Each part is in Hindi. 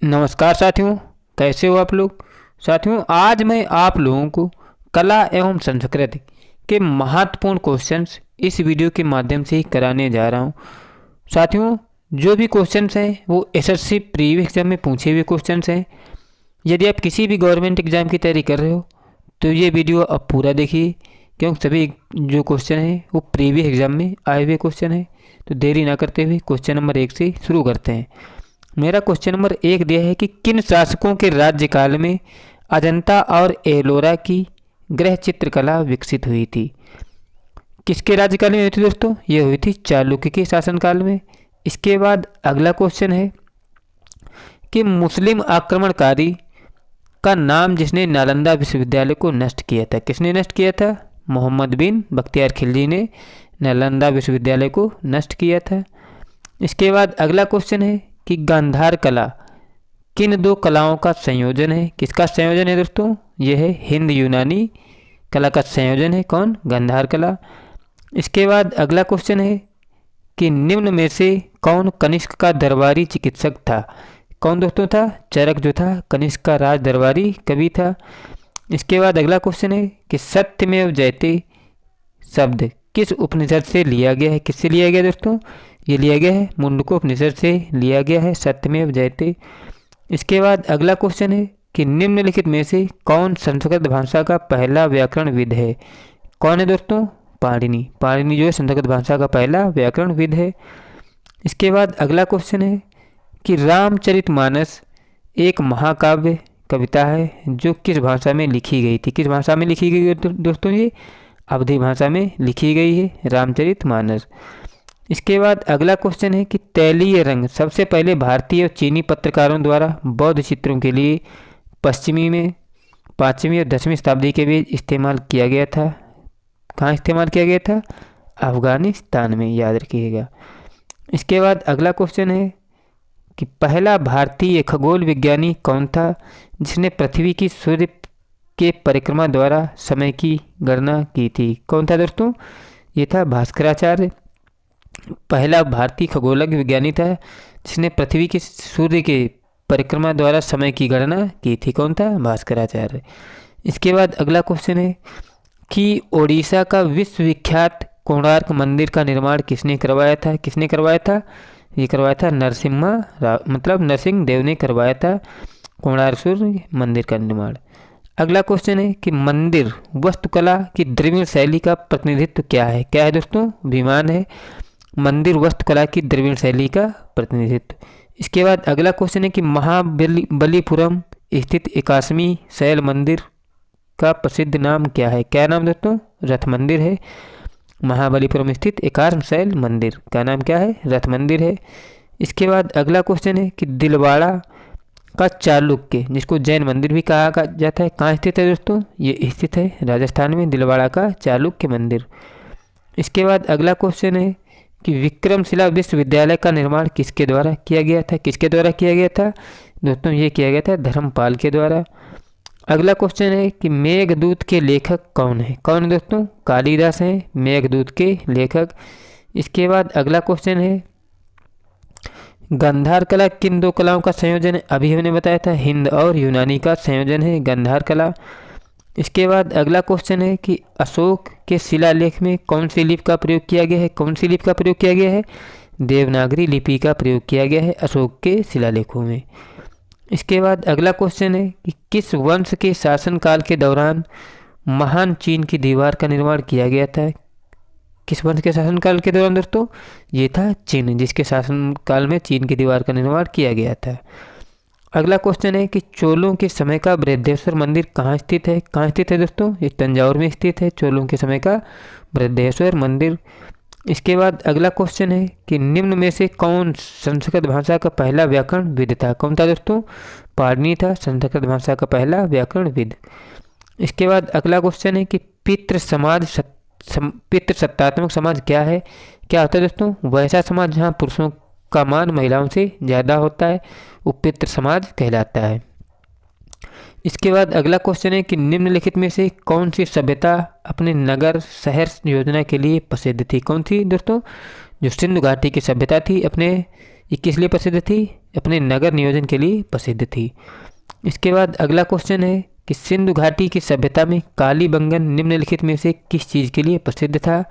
नमस्कार साथियों, कैसे हो आप लोग। साथियों, आज मैं आप लोगों को कला एवं संस्कृति के महत्वपूर्ण क्वेश्चंस इस वीडियो के माध्यम से ही कराने जा रहा हूं। साथियों, जो भी क्वेश्चंस हैं वो एसएससी प्रीवियस एग्जाम में पूछे हुए क्वेश्चंस हैं। यदि आप किसी भी गवर्नमेंट एग्जाम की तैयारी कर रहे हो तो ये वीडियो अब पूरा देखिए, क्योंकि सभी जो क्वेश्चन हैं वो प्रीवियस एग्जाम में आए हुए क्वेश्चन हैं। तो देरी ना करते हुए क्वेश्चन नंबर 1 से शुरू करते हैं। मेरा क्वेश्चन नंबर 1 दिया है कि किन शासकों के राज्यकाल में अजंता और एलोरा की गृह चित्रकला विकसित हुई थी। किसके राज्यकाल में हुई थी दोस्तों? ये हुई थी चालुक्य के शासनकाल में। इसके बाद अगला क्वेश्चन है कि मुस्लिम आक्रमणकारी का नाम जिसने नालंदा विश्वविद्यालय को नष्ट किया था। किसने नष्ट किया था? मोहम्मद बिन बख्तियार खिलजी ने नालंदा विश्वविद्यालय को नष्ट किया था। इसके बाद अगला क्वेश्चन है कि गांधार कला किन दो कलाओं का संयोजन है। किसका संयोजन है दोस्तों? यह है हिंद यूनानी कला का संयोजन है। कौन? गांधार कला। इसके बाद अगला क्वेश्चन है कि निम्न में से कौन कनिष्क का दरबारी चिकित्सक था। कौन दोस्तों था? चरक जो था कनिष्क का राज दरबारी कवि था। इसके बाद अगला क्वेश्चन है कि सत्यमेव जयते शब्द किस उपनिषद से लिया गया है। किससे लिया गया दोस्तों? ये लिया गया है मुंडको उपनिषद से लिया गया है सत्यमेव जयते। इसके बाद अगला क्वेश्चन है कि निम्नलिखित में से कौन संस्कृत भाषा का पहला व्याकरणविद है। कौन है दोस्तों? पाणिनि। पाणिनि जो है संस्कृत भाषा का पहला व्याकरणविद है। इसके बाद अगला क्वेश्चन है कि रामचरितमानस एक महाकाव्य कविता है जो किस भाषा में लिखी गई थी। किस भाषा में लिखी गई है दोस्तों? ये अवधी भाषा में लिखी गई है रामचरितमानस। इसके बाद अगला क्वेश्चन है कि तैलीय रंग सबसे पहले भारतीय और चीनी पत्रकारों द्वारा बौद्ध चित्रों के लिए पश्चिमी में 5वीं और 10वीं शताब्दी के बीच इस्तेमाल किया गया था। कहाँ इस्तेमाल किया गया था? अफगानिस्तान में, याद रखिएगा। इसके बाद अगला क्वेश्चन है कि पहला भारतीय खगोल विज्ञानी कौन था जिसने पृथ्वी की सूर्य के परिक्रमा द्वारा समय की गणना की थी। कौन था दोस्तों? ये था भास्कराचार्य। पहला भारतीय खगोलज्ञ विज्ञानी था जिसने पृथ्वी के सूर्य के परिक्रमा द्वारा समय की गणना की थी। कौन था? भास्कराचार्य। इसके बाद अगला क्वेश्चन है कि ओडिशा का विश्वविख्यात कोणार्क मंदिर का निर्माण किसने करवाया था। किसने करवाया था? ये करवाया था नरसिम्हा राव, मतलब नरसिंह देव ने करवाया था कोणार्क सूर्य मंदिर का निर्माण। अगला क्वेश्चन है कि मंदिर वास्तुकला की द्रविड़ शैली का प्रतिनिधित्व क्या है। क्या है दोस्तों? विमान है। मंदिर वास्तुकला की द्रविड़ शैली का प्रतिनिधित्व। इसके बाद अगला क्वेश्चन है कि महाबलीपुरम स्थित 81वीं शैल मंदिर का प्रसिद्ध नाम क्या है। क्या नाम दोस्तों? रथ मंदिर है। महाबलीपुरम स्थित 81 शैल मंदिर का नाम क्या है? रथ मंदिर है। इसके बाद अगला क्वेश्चन है कि दिलवाड़ा का चालुक्य जिसको जैन मंदिर भी कहा जाता है कहाँ स्थित है दोस्तों? ये स्थित है राजस्थान में, दिलवाड़ा का चालुक्य मंदिर। इसके बाद अगला क्वेश्चन है कि विक्रमशिला विश्वविद्यालय का निर्माण किसके द्वारा किया गया था। किसके द्वारा किया गया था दोस्तों? ये किया गया था धर्मपाल के द्वारा। अगला क्वेश्चन है कि मेघदूत के लेखक कौन है। कौन है दोस्तों? कालिदास हैं मेघदूत के लेखक। इसके बाद अगला क्वेश्चन है गांधार कला किन दो कलाओं का संयोजन है। अभी हमने बताया था हिंद और यूनानी का संयोजन है गांधार कला। इसके बाद अगला क्वेश्चन है कि अशोक के शिलालेख में कौन सी लिपि का प्रयोग किया गया है। कौन सी लिपि का प्रयोग किया गया है? देवनागरी लिपि का प्रयोग किया गया है अशोक के शिलालेखों में। इसके बाद अगला क्वेश्चन है कि किस वंश के शासनकाल के दौरान महान चीन की दीवार का निर्माण किया गया था। किस वंश के शासनकाल के दौरान दोस्तों? ये था चीन, जिसके शासनकाल में चीन की दीवार का निर्माण किया गया था। अगला क्वेश्चन है कि चोलों के समय का बृहदेश्वर मंदिर कहाँ स्थित है। कहाँ स्थित है दोस्तों? ये तंजावुर में स्थित है चोलों के समय का बृहदेश्वर मंदिर। इसके बाद अगला क्वेश्चन है कि निम्न में से कौन संस्कृत भाषा का पहला व्याकरणविद था। कौन था दोस्तों? पाणिनि था संस्कृत भाषा का पहला व्याकरणविद। इसके बाद अगला क्वेश्चन है कि पितृसत्तात्मक समाज क्या है। क्या होता है दोस्तों? वैसा समाज जहाँ पुरुषों का मान महिलाओं से ज़्यादा होता है वो पितृ समाज कहलाता है। इसके बाद अगला क्वेश्चन है कि निम्नलिखित में से कौन सी सभ्यता अपने नगर शहर योजना के लिए प्रसिद्ध थी। कौन थी दोस्तों? जो सिंधु घाटी की सभ्यता थी अपने ये किस लिए प्रसिद्ध थी? अपने नगर नियोजन के लिए प्रसिद्ध थी। इसके बाद अगला क्वेश्चन है कि सिंधु घाटी की सभ्यता में कालीबंगन निम्नलिखित में से किस चीज़ के लिए प्रसिद्ध था?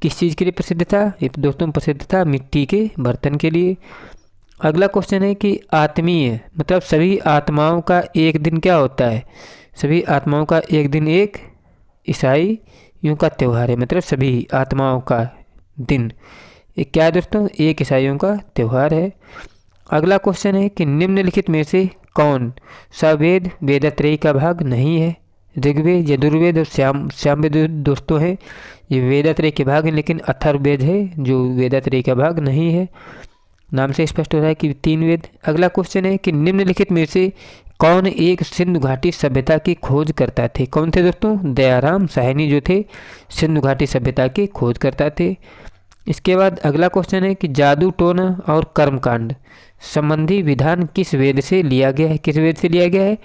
किस चीज़ के लिए प्रसिद्ध था? ये दोस्तों प्रसिद्ध था मिट्टी के बर्तन के लिए। अगला क्वेश्चन है कि आत्मीय मतलब सभी आत्माओं का एक दिन क्या होता है? सभी आत्माओं का एक दिन एक ईसाइयों का त्यौहार है, मतलब सभी आत्माओं का दिन एक क्या है दोस्तों? एक ईसाइयों का त्यौहार है। अगला क्वेश्चन है कि निम्नलिखित में से कौन सा वेद वेदात्रयी का भाग नहीं है? ऋग्वेद, यजुर्वेद और सामवेद दोस्तों हैं, ये वेदात्रयी के भाग हैं, लेकिन अथर्ववेद है जो वेदात्रयी का भाग नहीं है। नाम से स्पष्ट हो रहा है कि 3 वेद। अगला क्वेश्चन है कि निम्नलिखित में से कौन एक सिंधु घाटी सभ्यता की खोज करता थे? कौन थे दोस्तों? दयाराम साहनी जो थे सिंधु घाटी सभ्यता की खोज करता थे। इसके बाद अगला क्वेश्चन है कि जादू टोना और कर्मकांड संबंधी विधान किस वेद से लिया गया है? किस वेद से लिया गया है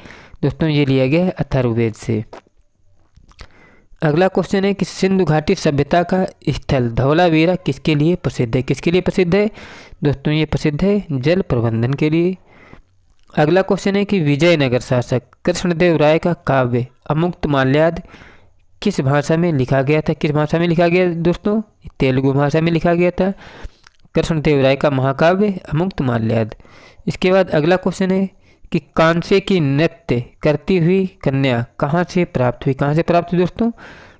दोस्तों? ये लिया गया है अथर्ववेद से। अगला क्वेश्चन है कि सिंधु घाटी सभ्यता का स्थल धौलावीरा किसके लिए प्रसिद्ध है? किसके लिए प्रसिद्ध है दोस्तों? ये प्रसिद्ध है जल प्रबंधन के लिए। अगला क्वेश्चन है कि विजयनगर शासक कृष्णदेव राय का काव्य अमुक्तमाल्याद किस भाषा में लिखा गया था? किस भाषा में लिखा गया दोस्तों? तेलुगु भाषा में लिखा गया था कृष्णदेव राय का महाकाव्य अमुक्तमाल्याद। इसके बाद अगला क्वेश्चन है कि कांसे की नृत्य करती हुई कन्या कहाँ से प्राप्त हुई? कहाँ से प्राप्त हुई दोस्तों?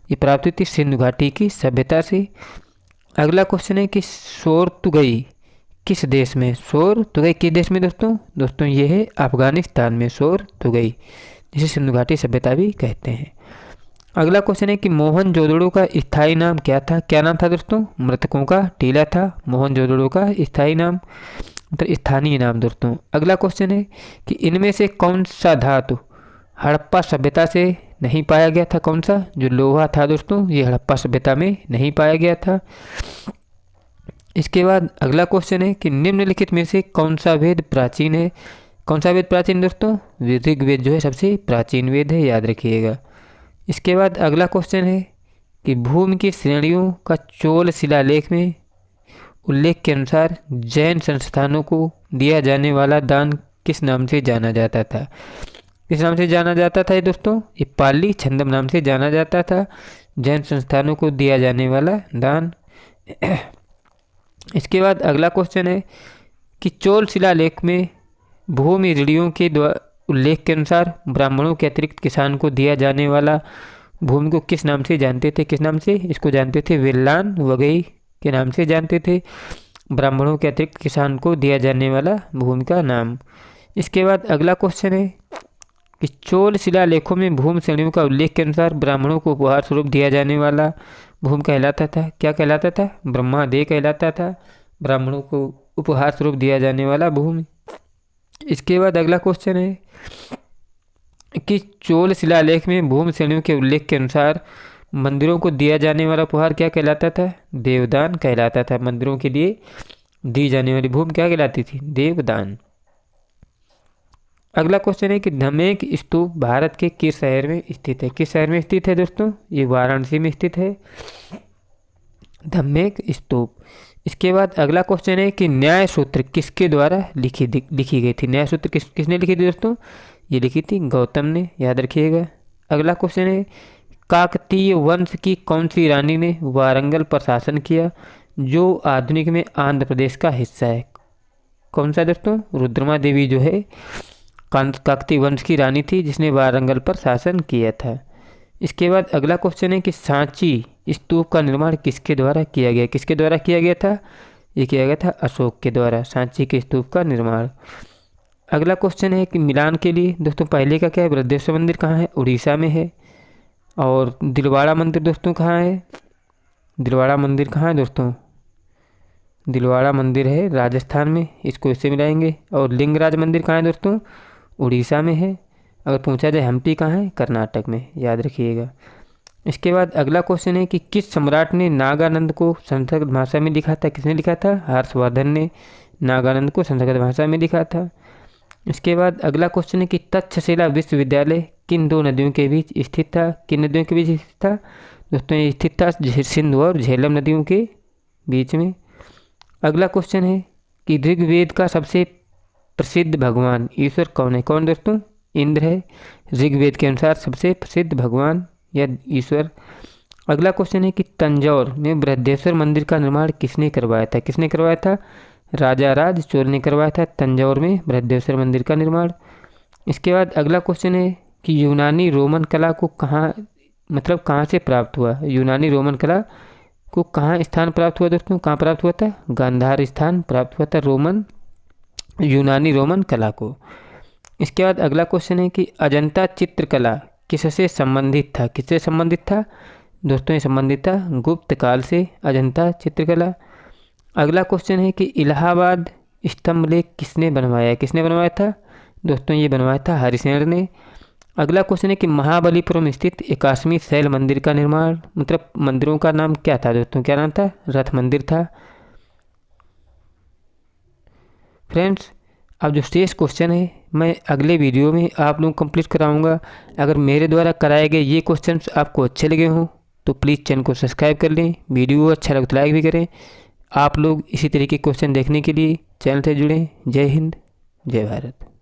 ये प्राप्त हुई थी सिंधु घाटी की सभ्यता से। अगला क्वेश्चन है कि शोरतुगई किस देश में? शोरतुगई किस देश में दोस्तों? दोस्तों ये है अफगानिस्तान में शोरतुगई, जिसे सिंधु घाटी सभ्यता भी कहते हैं। अगला क्वेश्चन है कि मोहनजोदड़ो का स्थायी नाम क्या था? क्या नाम था दोस्तों? मृतकों का टीला था मोहनजोदड़ो का स्थायी नाम, मतलब स्थानीय नाम दोस्तों। अगला क्वेश्चन है कि इनमें से कौन सा धातु हड़प्पा सभ्यता से नहीं पाया गया था? कौन सा? जो लोहा था दोस्तों, ये हड़प्पा सभ्यता में नहीं पाया गया था। इसके बाद अगला क्वेश्चन है कि निम्नलिखित में से कौन सा वेद प्राचीन है? कौन सा वेद प्राचीन दोस्तों? ऋग्वेद जो है सबसे प्राचीन वेद है, याद रखिएगा। इसके बाद अगला क्वेश्चन है कि भूमि की श्रेणियों का चोल शिलालेख में उल्लेख के अनुसार जैन संस्थानों को दिया जाने वाला दान किस नाम से जाना जाता था? किस नाम से जाना जाता था ये दोस्तों? ये पाली छंदम नाम से जाना जाता था जैन संस्थानों को दिया जाने वाला दान। इसके बाद अगला क्वेश्चन है कि चोल शिलालेख में भूमि ऋणियों के उल्लेख के अनुसार ब्राह्मणों के अतिरिक्त किसान को दिया जाने वाला भूमि को किस नाम से जानते थे? किस नाम से इसको जानते थे? वेल्लान वगई के नाम से जानते थे ब्राह्मणों के अतिरिक्त किसान को दिया जाने वाला भूमि का नाम। इसके बाद अगला क्वेश्चन है कि चोल शिलालेखों में भूमि श्रेणियों का उल्लेख के अनुसार ब्राह्मणों को उपहार स्वरूप दिया जाने वाला भूमि कहलाता था? क्या कहलाता था? ब्रह्मादेय कहलाता था ब्राह्मणों को उपहार स्वरूप दिया जाने वाला भूमि। इसके बाद अगला क्वेश्चन है कि चोल शिलालेख में भूमि श्रेणियों के उल्लेख के अनुसार मंदिरों को दिया जाने वाला उपहार क्या कहलाता था? देवदान कहलाता था। मंदिरों के लिए दी जाने वाली भूमि क्या कहलाती थी? देवदान। अगला क्वेश्चन है कि धमेक स्तूप भारत के किस शहर में स्थित है? किस शहर में स्थित है दोस्तों? ये वाराणसी में स्थित है धमेक स्तूप। इसके बाद अगला क्वेश्चन है कि न्याय सूत्र किसके द्वारा लिखी गई थी? न्याय सूत्र किसने लिखी थी दोस्तों? ये लिखी थी गौतम ने, याद रखिएगा। अगला क्वेश्चन है काकतीय वंश की कौन सी रानी ने वारंगल पर शासन किया जो आधुनिक में आंध्र प्रदेश का हिस्सा है? कौन सा दोस्तों? रुद्रमा देवी जो है काकतीय वंश की रानी थी जिसने वारंगल पर शासन किया था। इसके बाद अगला क्वेश्चन है कि सांची स्तूप का निर्माण किसके द्वारा किया गया? किसके द्वारा किया गया था? ये किया गया था अशोक के द्वारा, सांची के स्तूप का निर्माण। अगला क्वेश्चन है कि मिलान के लिए दोस्तों पहले का क्या है? बृहदेश्वर मंदिर कहाँ है? उड़ीसा में है। और दिलवाड़ा मंदिर दोस्तों कहाँ है? दिलवाड़ा मंदिर कहाँ है दोस्तों? दिलवाड़ा मंदिर है राजस्थान में, इसको इससे मिलाएंगे। और लिंगराज मंदिर कहाँ है दोस्तों? उड़ीसा में है। अगर पूछा जाए हम्पी कहाँ है? कर्नाटक में, याद रखिएगा। इसके बाद अगला क्वेश्चन है कि किस सम्राट ने नागानंद को संस्कृत भाषा में लिखा था? किसने लिखा था? हर्षवर्धन ने नागानंद को संस्कृत भाषा में लिखा था। इसके बाद अगला क्वेश्चन है कि तक्षशिला विश्वविद्यालय किन दो नदियों के बीच स्थित था? किन नदियों के बीच स्थित था दोस्तों? ये स्थित था सिंधु और झेलम नदियों के बीच में। अगला क्वेश्चन है कि ऋग्वेद का सबसे प्रसिद्ध भगवान ईश्वर कौन है? कौन दोस्तों? इंद्र है ऋग्वेद के अनुसार सबसे प्रसिद्ध भगवान या ईश्वर। अगला क्वेश्चन है कि तंजौर में बृहदेश्वर मंदिर का निर्माण किसने करवाया था? किसने करवाया था? राजा राज चोल ने करवाया था तंजौर में बृहदेश्वर मंदिर का निर्माण। इसके बाद अगला क्वेश्चन है कि यूनानी रोमन कला को कहाँ से प्राप्त हुआ? यूनानी रोमन कला को कहाँ स्थान प्राप्त हुआ दोस्तों? कहाँ प्राप्त हुआ था? गांधार स्थान प्राप्त हुआ था यूनानी रोमन कला को। इसके बाद अगला क्वेश्चन है कि अजंता चित्रकला किससे संबंधित था? किससे संबंधित था दोस्तों? ये संबंधित था गुप्त काल से अजंता चित्रकला। अगला क्वेश्चन है कि इलाहाबाद स्तंभ लेख किसने बनवाया? किसने बनवाया था दोस्तों? ये बनवाया था हरिसेन ने। अगला क्वेश्चन है कि महाबलीपुरम स्थित 81वीं शैल मंदिर का निर्माण मंदिरों का नाम क्या था दोस्तों? क्या नाम था? रथ मंदिर था। फ्रेंड्स, अब जो शेष क्वेश्चन है मैं अगले वीडियो में आप लोग कंप्लीट कराऊंगा। अगर मेरे द्वारा कराए गए ये क्वेश्चंस आपको अच्छे लगे हों तो प्लीज़ चैनल को सब्सक्राइब कर लें, वीडियो अच्छा लगे तो लाइक भी करें। आप लोग इसी तरीके के क्वेश्चन देखने के लिए चैनल से जुड़ें। जय हिंद, जय भारत।